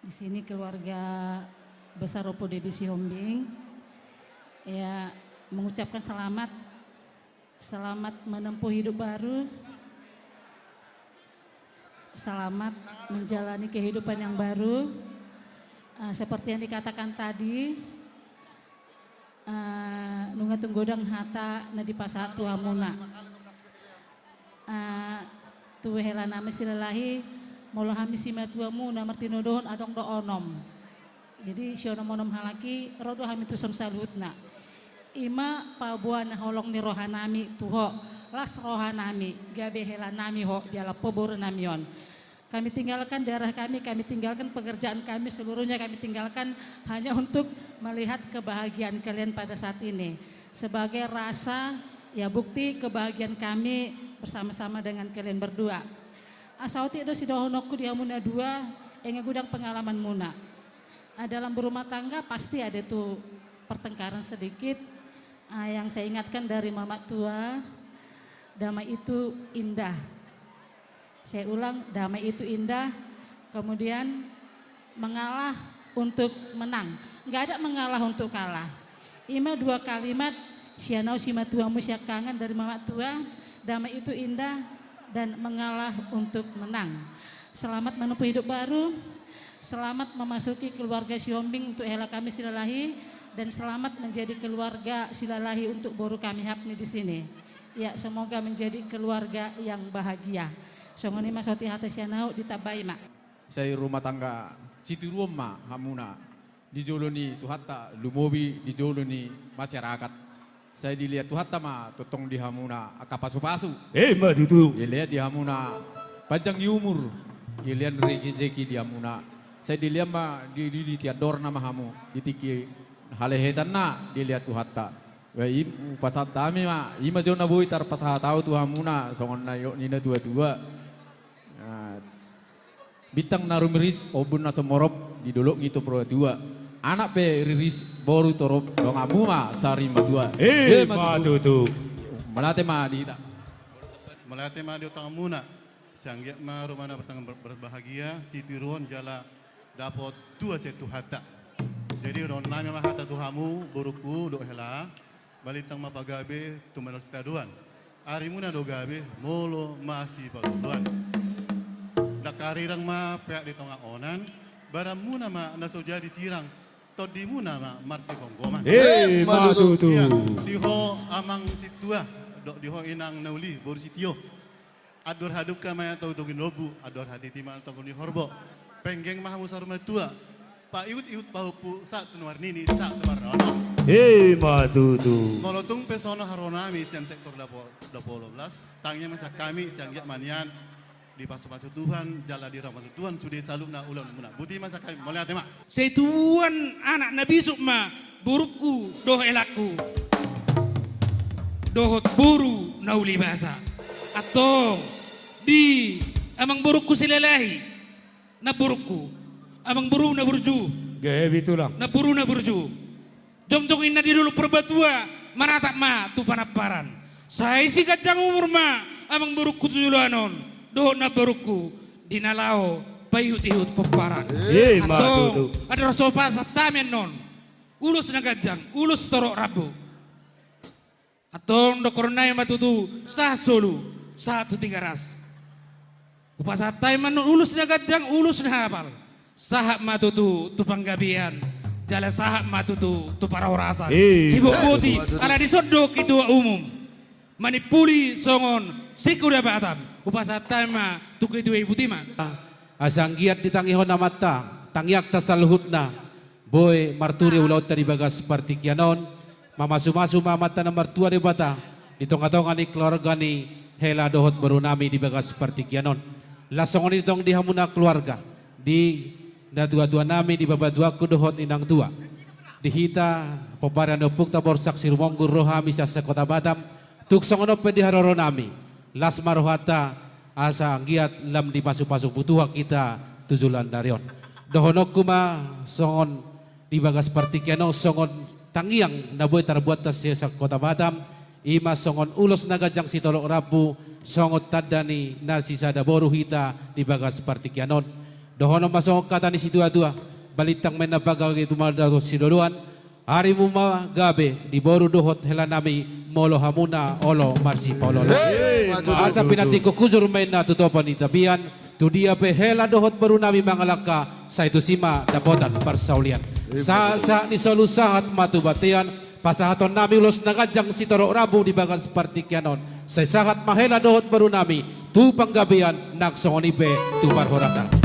Di sini keluarga besar Opo Debi Sihombing ya mengucapkan selamat menempuh hidup baru, selamat menjalani kehidupan yang baru. Seperti yang dikatakan tadi, nunga tunggodang hata na di pasatu hamuna. Tuwe hela nama silalahi molo hami simatuamu na martinodohon adong do onom. Jadi sionom onom halaki rodo hami tuson salutna. Ima pabuan holong ni rohanami tuho las rohanami gabe hela nami ho diala pobor namion. Kami tinggalkan daerah kami tinggalkan pekerjaan kami seluruhnya kami tinggalkan hanya untuk melihat kebahagiaan kalian pada saat ini sebagai rasa ya bukti kebahagiaan kami bersama-sama dengan kalian berdua. Asauti itu si dohonoku di Hamuna 2 yang gudang pengalaman muna. Dalam berumah tangga pasti ada tuh pertengkaran sedikit. Yang saya ingatkan dari mama tua, damai itu indah. Saya ulang, damai itu indah, kemudian mengalah untuk menang. Enggak ada mengalah untuk kalah. Ima 2 kalimat, sianau simatuamu syakangan dari mama tua, damai itu indah dan mengalah untuk menang. Selamat menempuh hidup baru, selamat memasuki keluarga Sihombing untuk hela kami silalahi, dan selamat menjadi keluarga silalahi untuk boru kami hapni di sini. Ya, semoga menjadi keluarga yang bahagia. Songoni masoti hati sianau ditabai mak. Saya rumah tangga Siti Rumah Hamuna dijoloni tuhatta lumobi dijoloni masyarakat. Saya dilihat tuhatta ma totong di Hamuna akapasu-pasu. Matutu. Dilihat di Hamuna panjang umur. Dilihat rezeki di Hamuna. Saya dilihat ma di tiador nama hamu ditiki halehetan na dilihat tuhatta. Wa pasat tami ma ima jona boy tar pasah tahu tu Hamuna songon na yo nina tua-tua. Bitang narumiris obun na somorop di dolok gitu pro dua. Anak pe riris boru torop dong amu ma sari madua. Matutu. Melate ma di tak. Melate ma di utang muna. Sanggiak ma rumana berbahagia Siti Ruon jala dapat 2 setu hata. Jadi ron nami ma hata tuhamu boruku do hela balitang mapagabe tumanol staduan. Ari muna do gabe molo masih paduan. Nakarirang ma pek di tengah onan barang muna ma naso jadi sirang todi muna ma marsi konggoman. Matutu. Ya, diho amang situa dok diho inang nauli bor sitio ador haduka maya tau tugin lobu ador haditi ma tau ni horbo penggeng mah musar tua pa iut paupu sa tunuar nini sa tunuar rono. Matutu. Molotung pesono haronami siang sektor 12 tangnya masa kami siang manian di pasu-pasu Tuhan, jala di rahmat Tuhan, sudah saluk na ulang muna. Buti masa kami, mulai hati mak. Setuan anak Nabi Sukma, burukku doh elaku. Dohot buru nauli bahasa. Atau di amang burukku silalahi. Na burukku. Amang buru na burju. Gabi tulang. Na buru na burju. Jom-jom inna di dulu perbatua. Maratak ma tu panaparan. Saya si kacang umur ma. Amang burukku tuyulanon. Doh na baruku dinalao payut-ihut peparan. Atau ada sopa satamen non ulus nagajang ulus torok rabu. Atau ndokornay matutu sah solu 1 3 ras. Upasatay man non ulus nagajang ulus na hapal. Sahak matutu tu panggabian. Jala sahak matutu tu para orasan. Sibuk putih ala disodok itu umum. Manipuli songon sikuda batam upasatay ma tuku itu ibu tima asanggiat ditangihon na mata tangyak tasalhut na boy marturi ulaut tadi bagas seperti kianon mamasu-masu mamata na martua di bata ditong-tongan ni keluarga ni hela dohot baru nami di bagas seperti kianon lasongon itong di hamuna keluarga di na dua-dua nami di babadua ku dohot inang tua dihita peparan opuk tabor saksi rumonggur rohami sa kota Batam tuk songono pedi haroro nami las marohata asa giat lam di pasu-pasu butuha kita tujulan darion dohonok kuma songon di bagas partikiano songon tangiang naboy terbuat tas sa kota Batam ima songon ulos nagajang si tolok rabu songot tadani nasi sada boru hita di bagas partikianon Dohono masong kata ni situ atua. Balitang may nabagay tumadato si Dodoan. Hari mo magabi di boru dohot hela nami molo hamuna olo marsi paulo. Asa pinati ko kuzur main na tutopan ni tabian. Tu dia pe hela dohot baru nami mangalaka sa itu sima dapotan parsaulian. Sa ni solusahat matu batian. Pasahaton nami ulos nagajang si Toro Rabu di bagas partikianon. Sa sahat mahela dohot baru nami tu panggabian naksongonipe tu parhorasan.